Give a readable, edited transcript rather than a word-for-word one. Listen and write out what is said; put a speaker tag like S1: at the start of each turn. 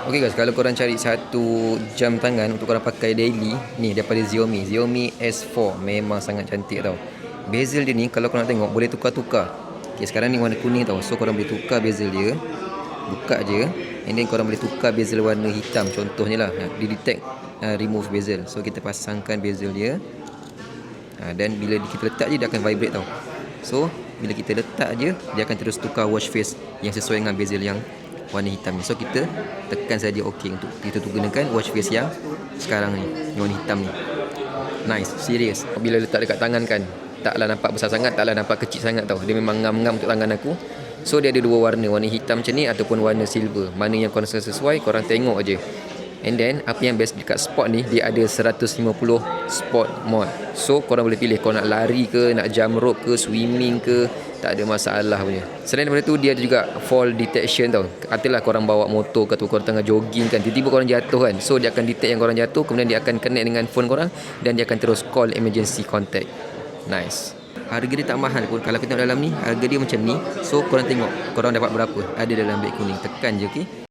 S1: Okay guys, kalau korang cari satu jam tangan untuk korang pakai daily, ni daripada Xiaomi S4, memang sangat cantik tau. Bezel dia ni kalau korang nak tengok boleh tukar-tukar. Okay, sekarang ni warna kuning tau, so korang boleh tukar bezel dia. Buka je, and then korang boleh tukar bezel warna hitam. Contohnya lah, dia detect remove bezel. So kita pasangkan bezel dia, dan bila kita letak je dia akan vibrate tau. So bila kita letak je, dia akan terus tukar watch face yang sesuai dengan bezel yang warna hitam ni. So kita tekan saja OK untuk kita gunakan watch face yang sekarang ni, yang warna hitam ni. Nice, serius. Bila letak dekat tangan kan, taklah nampak besar sangat, taklah nampak kecil sangat tau. Dia memang ngam-ngam untuk tangan aku. So dia ada dua warna, warna hitam macam ni ataupun warna silver. Mana yang korang rasa sesuai, korang tengok aje. And then apa yang best dekat sport ni, dia ada 150 sport mode. So korang boleh pilih korang nak lari ke, nak jump rope ke, swimming ke, tak ada masalah punya. Selain daripada tu, dia ada juga fall detection tau. Katalah korang bawa motor ke, atau korang tengah jogging kan, tiba-tiba korang jatuh kan, so dia akan detect yang korang jatuh, kemudian dia akan connect dengan phone korang, dan dia akan terus call emergency contact. Nice. Harga dia tak mahal pun. Kalau kita tengok dalam ni, harga dia macam ni. So korang tengok korang dapat berapa, ada dalam beg kuning. Tekan je, okay.